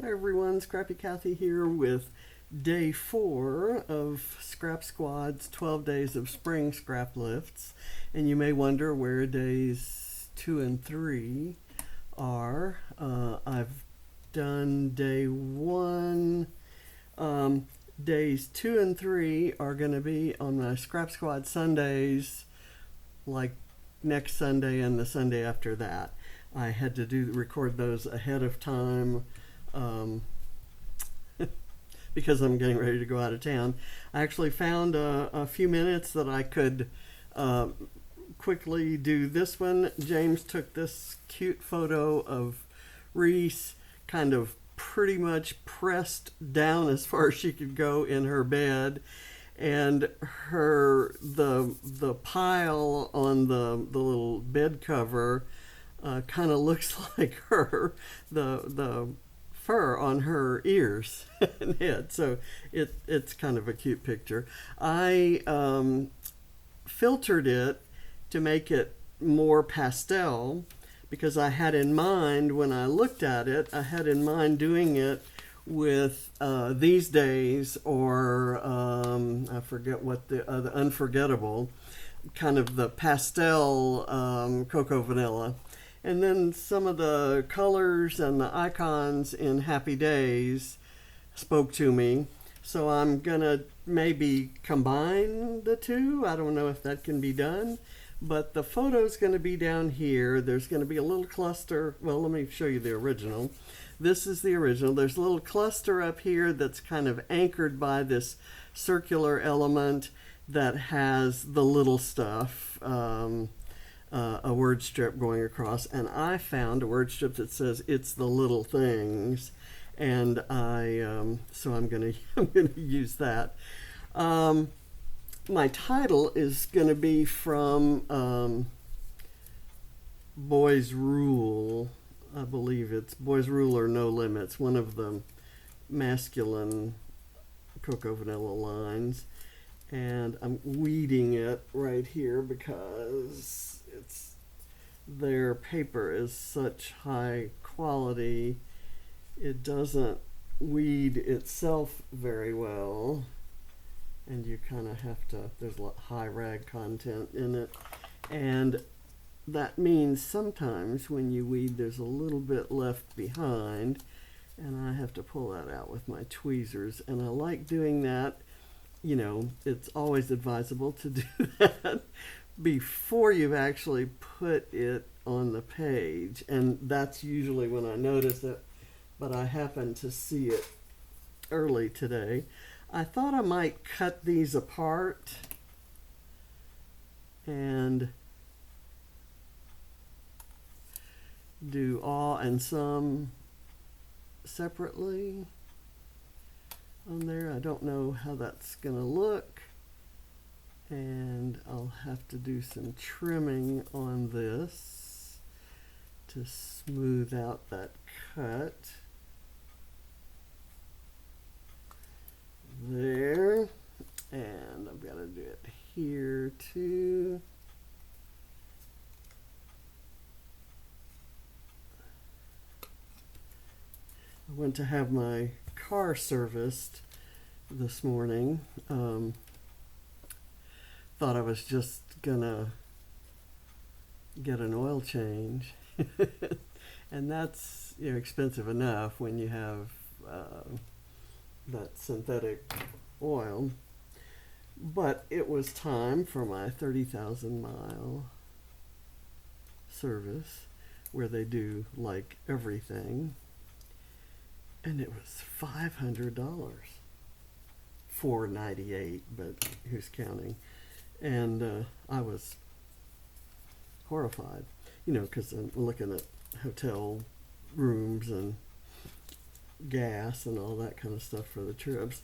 Hi everyone, Scrappy Kathy here with day 4 of Scrap Squad's 12 days of spring Scraplifts. And you may wonder where days 2 and 3 are. I've done day 1. Days 2 and 3 are going to be on my Scrap Squad Sundays, like next Sunday and the Sunday after that. I had to record those ahead of time um, because I'm getting ready to go out of town. I actually found a few minutes that I could quickly do this one. James took this cute photo of Reese kind of pretty much pressed down as far as she could go in her bed, and the pile on the little bed cover kind of looks like the fur on her ears and head. So it's kind of a cute picture. I filtered it to make it more pastel because I had in mind, when I looked at it, I had in mind doing it with These Days or I forget what the Unforgettable, kind of the pastel cocoa vanilla. And then some of the colors and the icons in Happy Days spoke to me. So I'm going to maybe combine the two. I don't know if that can be done. But the photo's going to be down here. There's going to be a little cluster. Well, let me show you the original. This is the original. There's a little cluster up here that's kind of anchored by this circular element that has the little stuff. A word strip going across, and I found a word strip that says "It's the little things," and so I'm gonna use that. My title is gonna be from Boys Rule. I believe it's Boys Rule or No Limits, one of the masculine cocoa vanilla lines. And I'm weeding it right here because their paper is such high quality. It doesn't weed itself very well, and you kind of have to, there's a lot high rag content in it, and that means sometimes when you weed there's a little bit left behind, and I have to pull that out with my tweezers. And I like doing that. You know, it's always advisable to do that before you've actually put it on the page. And that's usually when I notice it, but I happened to see it early today. I thought I might cut these apart and do all and some separately on there. I don't know how that's gonna look, and I'll have to do some trimming on this to smooth out that cut there, and I've got to do it here too. I went to have my car serviced this morning. Thought I was just gonna get an oil change, and that's, you know, expensive enough when you have that synthetic oil. But it was time for my 30,000 mile service where they do like everything. And it was $500, $498, but who's counting? And I was horrified, you know, because I'm looking at hotel rooms and gas and all that kind of stuff for the trips.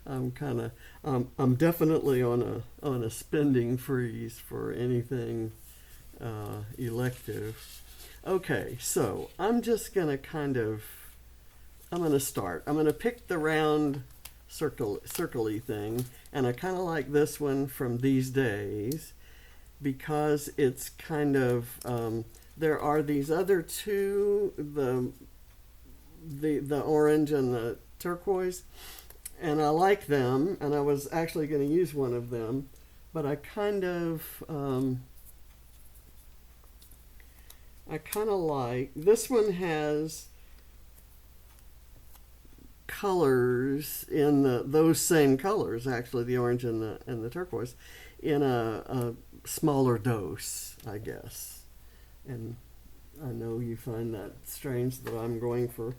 I'm definitely on a spending freeze for anything elective. Okay, so I'm just gonna I'm gonna start. I'm gonna pick the round circle-y thing, and I kind of like this one from These Days because it's kind of there are these other two, the the orange and the turquoise, and I like them, and I was actually going to use one of them, but I kind of like this one has colors in those same colors, actually the orange and the turquoise, in a smaller dose, I guess. And I know you find that strange that I'm going for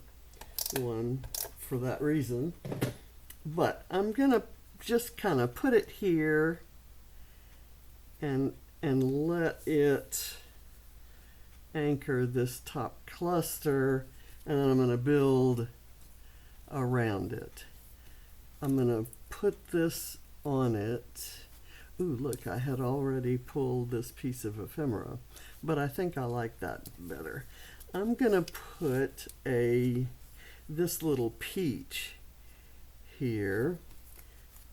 one for that reason, but I'm gonna just kind of put it here and let it anchor this top cluster, and then I'm going to build around it. I'm going to put this on it. Ooh, look, I had already pulled this piece of ephemera, but I think I like that better. I'm going to put this little peach here.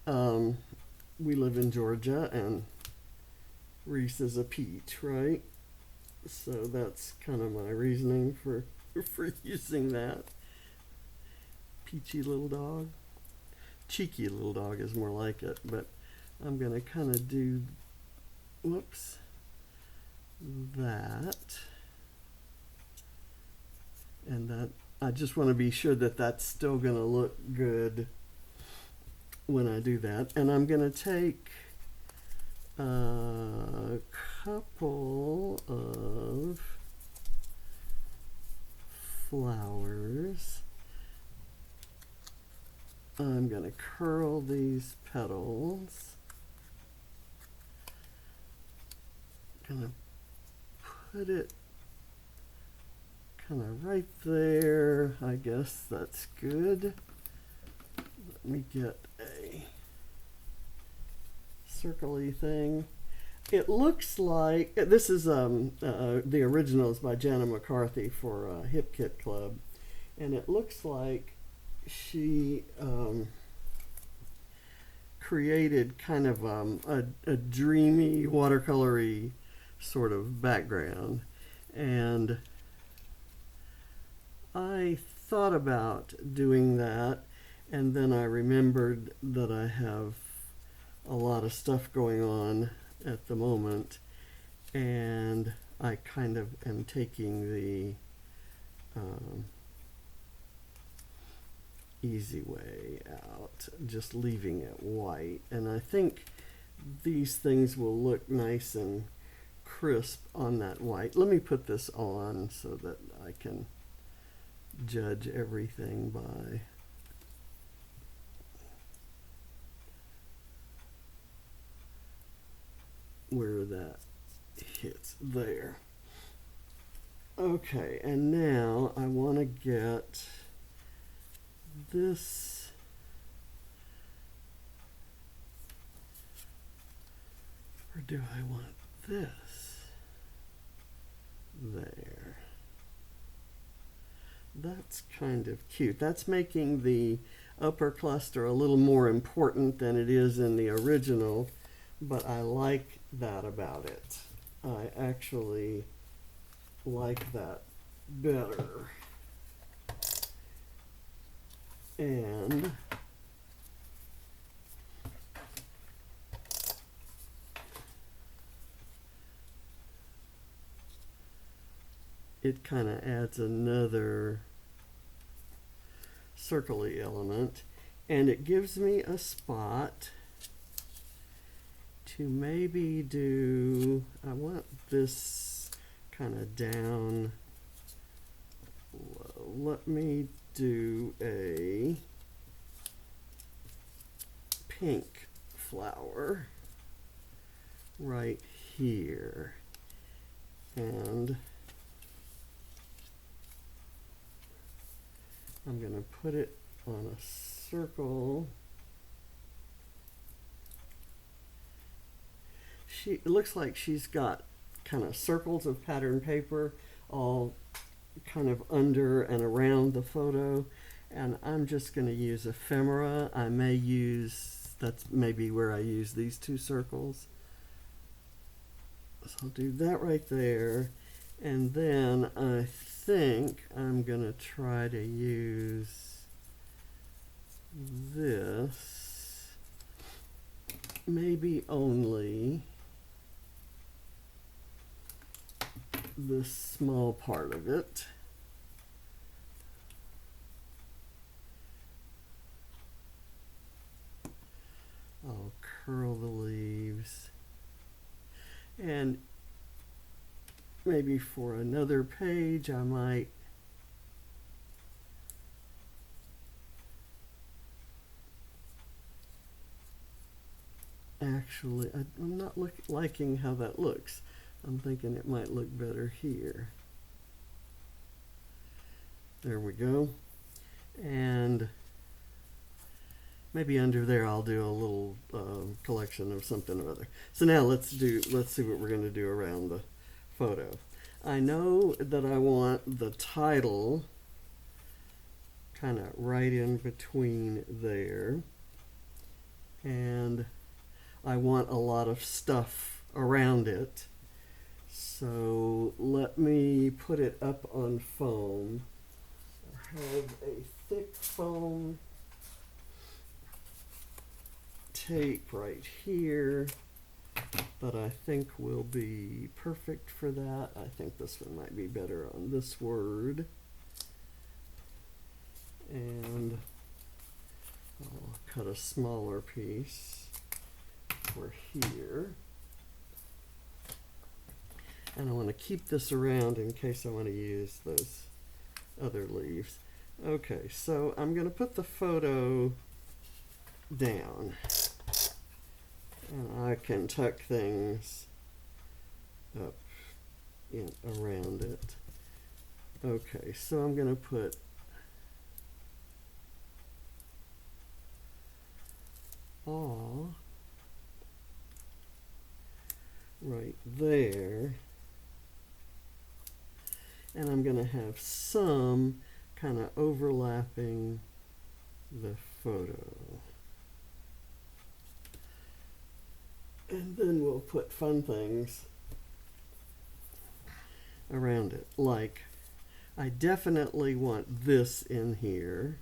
We live in Georgia, and Reese is a peach, right? So that's kind of my reasoning for using that. Peachy little dog. Cheeky little dog is more like it, but I'm going to kind of do, whoops, that. And that, I just want to be sure that that's still going to look good when I do that. And I'm going to take a couple of flowers. I'm going to curl these petals. Going to put it kind of right there. I guess that's good. Let me get a circle-y thing. It looks like this is the originals by Jana McCarthy for Hip Kit Club, and it looks like she created kind of a dreamy watercolory sort of background, and I thought about doing that, and then I remembered that I have a lot of stuff going on at the moment, and I kind of am taking the easy way out, just leaving it white. And I think these things will look nice and crisp on that white. Let me put this on so that I can judge everything by where that hits there. Okay, and now I want to get this or do I want this there? That's kind of cute. That's making the upper cluster a little more important than it is in the original, but I like that about it. I actually like that better. And it kind of adds another circle-y element, and it gives me a spot to maybe do, I want this kind of down low. Let me do a pink flower right here, and I'm going to put it on a circle. It looks like she's got kind of circles of pattern paper all kind of under and around the photo, and I'm just going to use ephemera. I may use, that's maybe where I use these two circles. So I'll do that right there, And then I think I'm going to try to use this, maybe only this small part of it. I'll curl the leaves, and maybe for another page I might actually, I'm not liking how that looks. I'm thinking it might look better here. There we go. And maybe under there I'll do a little collection of something or other. So now let's see what we're going to do around the photo. I know that I want the title kind of right in between there, and I want a lot of stuff around it. So let me put it up on foam. I have a thick foam tape right here that I think will be perfect for that. I think this one might be better on this word. And I'll cut a smaller piece for here. And I want to keep this around in case I want to use those other leaves. Okay, so I'm going to put the photo down. And I can tuck things up in around it. Okay, so I'm going to put all right there. And I'm going to have some kind of overlapping the photo. And then we'll put fun things around it. Like, I definitely want this in here.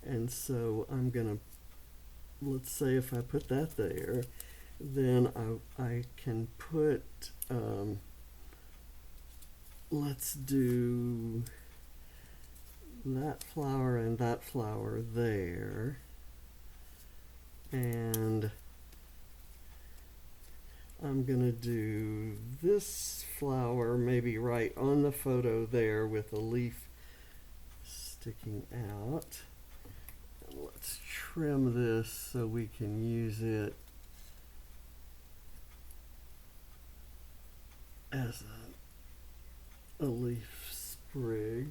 And so I'm going to, let's say if I put that there, then I can put, let's do that flower and that flower there. And I'm going to do this flower maybe right on the photo there with a leaf sticking out. And let's trim this so we can use it as a leaf sprig.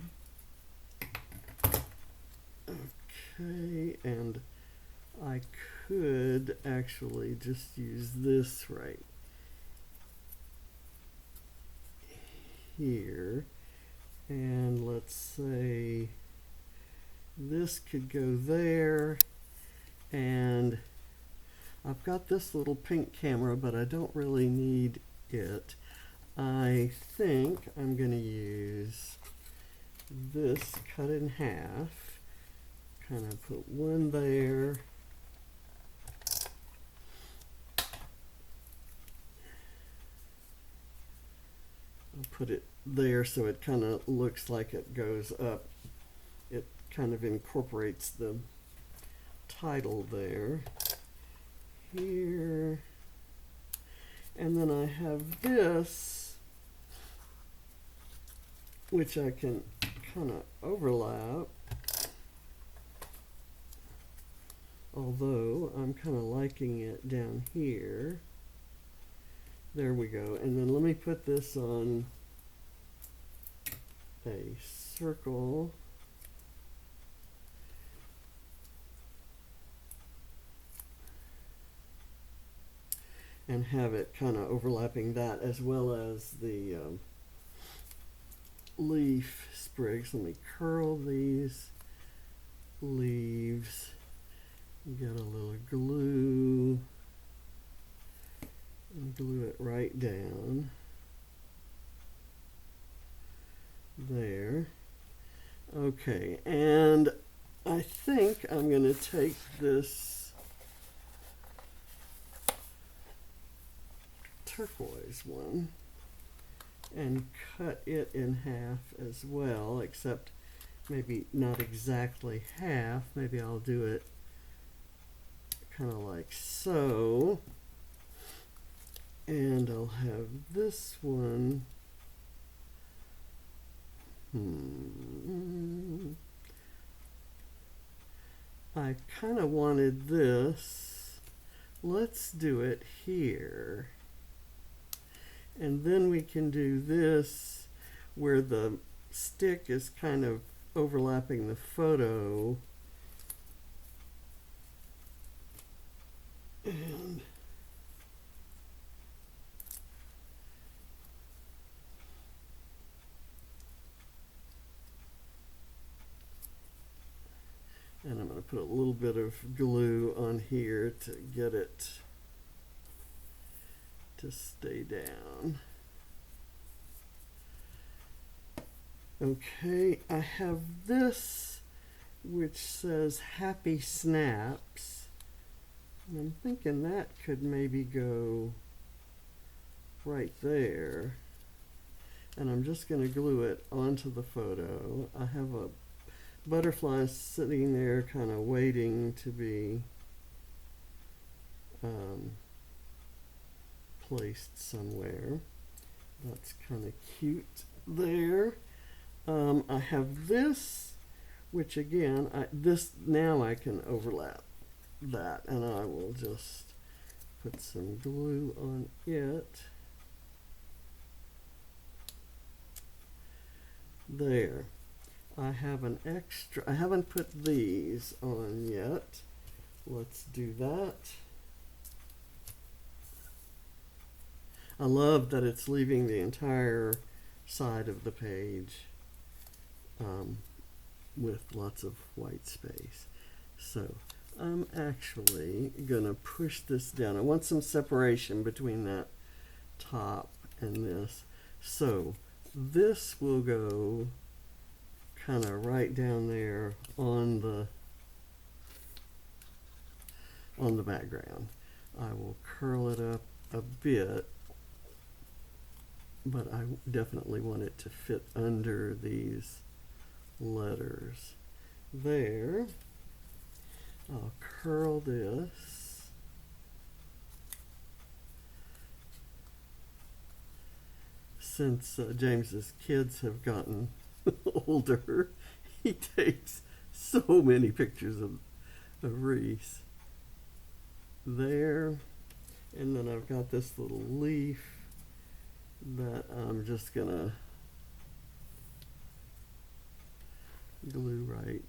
Okay, and I could actually just use this right here, and let's say this could go there, and I've got this little pink camera, but I don't really need it. I think I'm going to use this cut in half, kind of put one there, I'll put it there so it kind of looks like it goes up. It kind of incorporates the title there. Here. And then I have this, which I can kind of overlap. Although I'm kind of liking it down here. There we go. And then let me put this on a circle. And have it kind of overlapping that as well as the leaf sprigs. Let me curl these leaves. Get a little glue. And glue it right down. there. Okay, and I think I'm going to take this turquoise one and cut it in half as well, except maybe not exactly half. Maybe I'll do it kind of like so. And I'll have this one. I kind of wanted this. Let's do it here. And then we can do this where the stick is kind of overlapping the photo. And I'm going to put a little bit of glue on here to get it to stay down. Okay, I have this which says Happy Snaps. And I'm thinking that could maybe go right there. And I'm just going to glue it onto the photo. I have a butterfly sitting there kind of waiting to be placed somewhere. That's kind of cute there. I have this, which again, now I can overlap that, and I will just put some glue on it. There. I have an extra, I haven't put these on yet. Let's do that. I love that it's leaving the entire side of the page with lots of white space. So I'm actually going to push this down. I want some separation between that top and this. So this will go kind of right down there on the background. I will curl it up a bit, but I definitely want it to fit under these letters. There. I'll curl this. Since James's kids have gotten older, he takes so many pictures of Reese. There. And then I've got this little leaf that I'm just gonna glue right.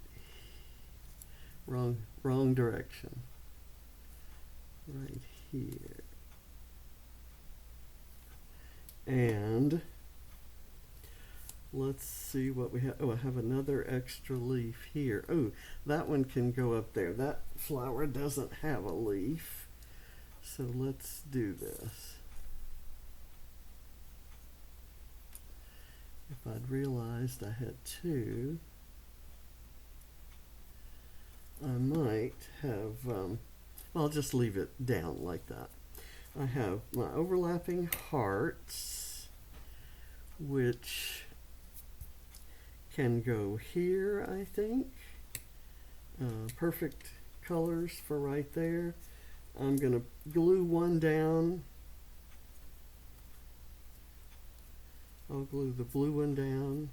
Wrong direction. Right here. And let's see what we have. Oh, I have another extra leaf here. Oh, that one can go up there. That flower doesn't have a leaf. So let's do this. If I'd realized I had two, I might have, I'll just leave it down like that. I have my overlapping hearts, which can go here, I think. Perfect colors for right there. I'm going to glue one down. I'll glue the blue one down.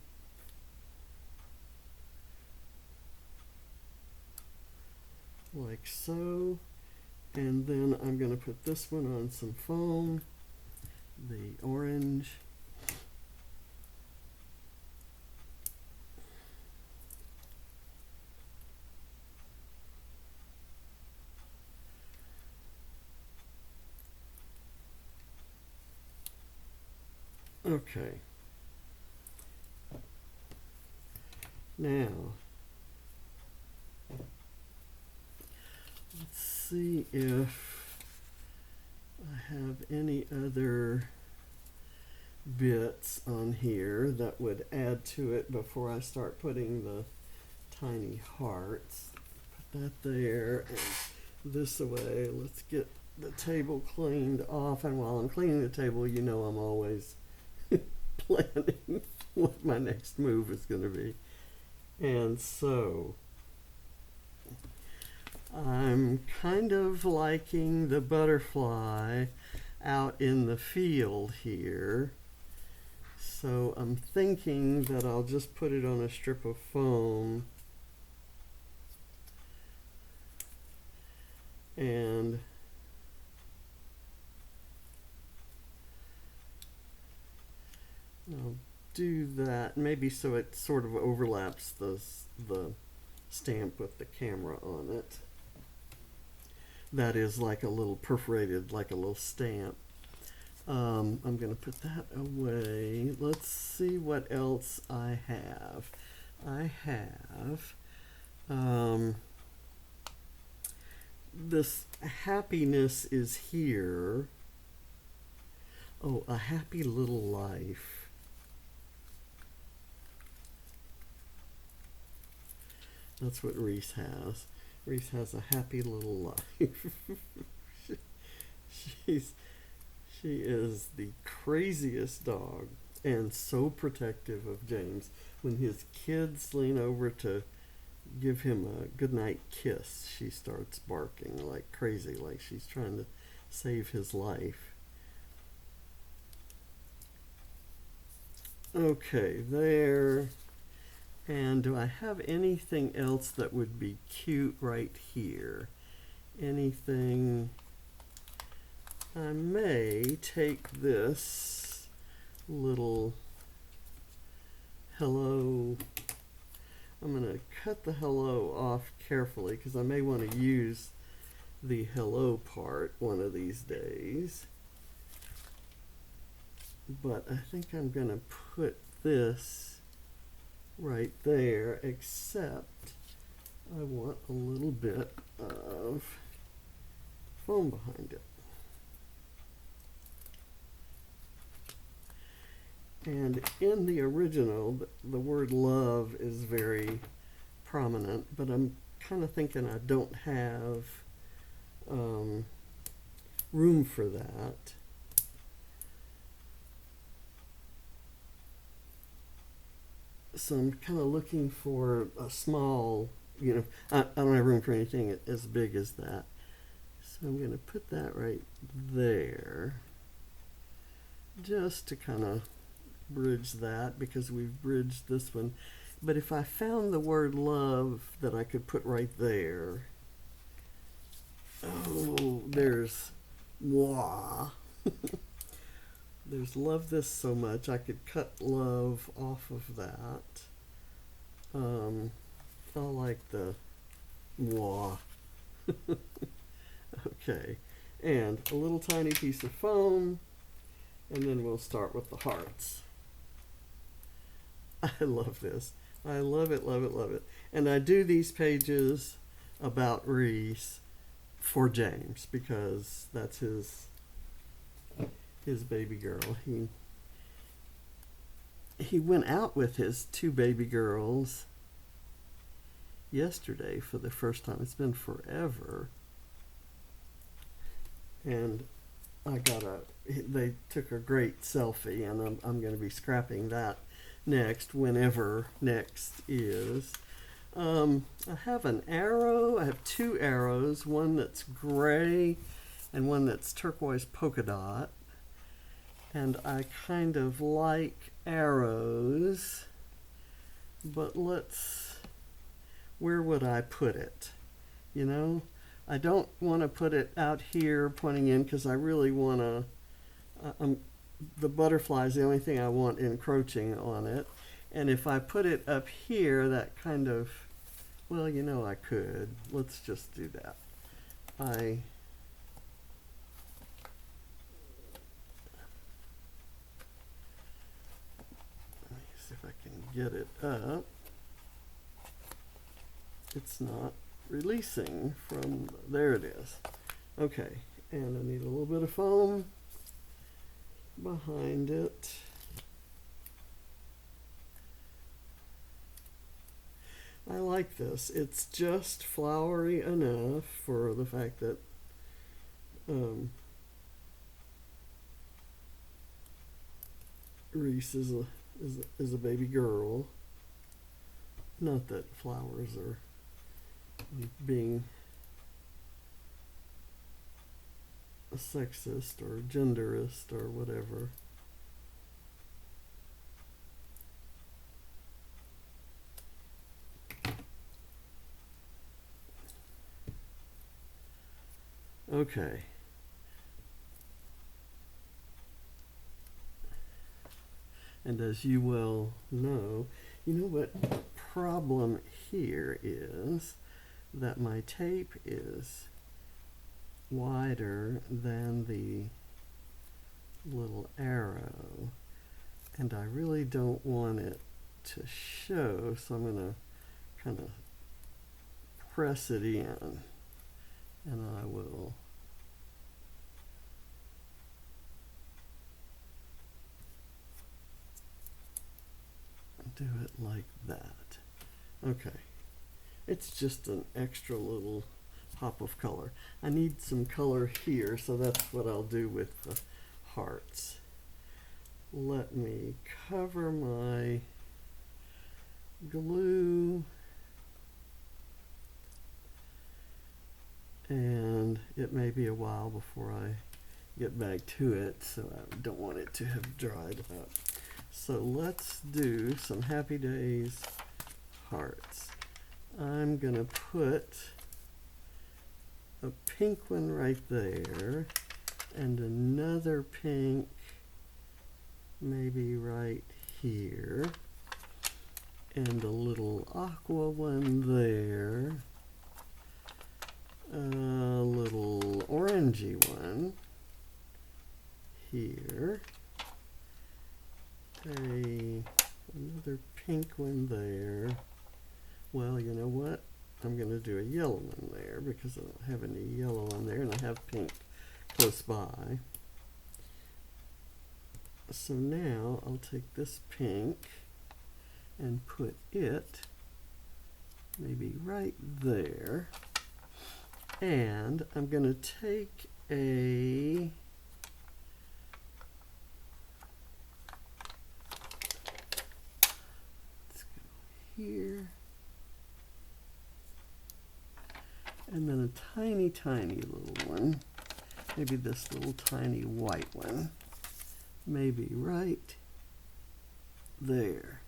Like so. And then I'm going to put this one on some foam, the orange. Okay. Now, let's see if I have any other bits on here that would add to it before I start putting the tiny hearts. Put that there and this away. Let's get the table cleaned off, and while I'm cleaning the table, you know I'm always planning what my next move is going to be. And so I'm kind of liking the butterfly out in the field here. So I'm thinking that I'll just put it on a strip of foam and I'll do that maybe so it sort of overlaps the stamp with the camera on it. That is like a little perforated, like a little stamp. I'm going to put that away. Let's see what else I have. I have this happiness is here. Oh, a happy little life. That's what Reese has. Reese has a happy little life. She is the craziest dog and so protective of James. When his kids lean over to give him a goodnight kiss, she starts barking like crazy, like she's trying to save his life. Okay, there. And do I have anything else that would be cute right here? Anything? I may take this little hello. I'm going to cut the hello off carefully because I may want to use the hello part one of these days. But I think I'm going to put this right there, except I want a little bit of foam behind it. And in the original, the word love is very prominent, but I'm kind of thinking I don't have room for that. So I'm kind of looking for a small, I don't have room for anything as big as that. So I'm going to put that right there just to kind of bridge that, because we've bridged this one. But if I found the word love that I could put right there, oh, there's moi. There's love this so much, I could cut love off of that. I like the moi. Okay, and a little tiny piece of foam, and then we'll start with the hearts. I love this. I love it, love it, love it. And I do these pages about Reese for James because that's his baby girl. He went out with his two baby girls yesterday for the first time. It's been forever. And they took a great selfie, and I'm going to be scrapping that next, whenever next is. I have an arrow. I have two arrows, one that's gray and one that's turquoise polka dot. And I kind of like arrows, but where would I put it? I don't want to put it out here pointing in because I really want to, the butterfly is the only thing I want encroaching on it. And if I put it up here, that kind of, well, I could. Let's just do that. Let me see if I can get it up. It's not releasing from, there it is. Okay, and I need a little bit of foam behind it. I like this. It's just flowery enough for the fact that Reese is a baby girl. Not that flowers are being a sexist or genderist or whatever. Okay. And as you well know, you know what problem here is? That my tape is wider than the little arrow, and I really don't want it to show, so I'm going to kind of press it in, and I will do it like that. Okay. It's just an extra little pop of color. I need some color here, so that's what I'll do with the hearts. Let me cover my glue, and it may be a while before I get back to it, so I don't want it to have dried up. So let's do some Happy Days hearts. I'm going to put a pink one right there and another pink maybe right here and a little aqua one there, a little orangey one here, another pink one there. Well, you know what? I'm going to do a yellow one there because I don't have any yellow on there, and I have pink close by. So now I'll take this pink and put it maybe right there. And I'm going to take a let's go here. And then a tiny, tiny little one. Maybe this little tiny white one. Maybe right there.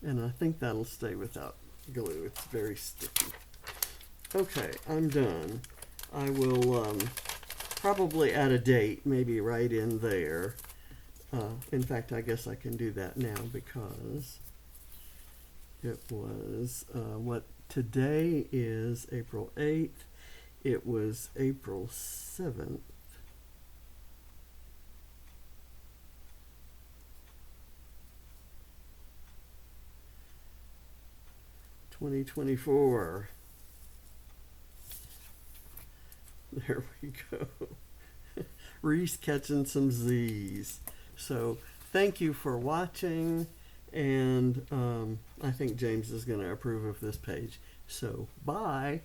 And I think that'll stay without glue. It's very sticky. Okay, I'm done. I will probably add a date, maybe right in there. In fact, I guess I can do that now because it was, what today is April 8th. It was April 7th. (2024). There we go. Reese catching some Z's. So thank you for watching. And I think James is going to approve of this page. So, bye.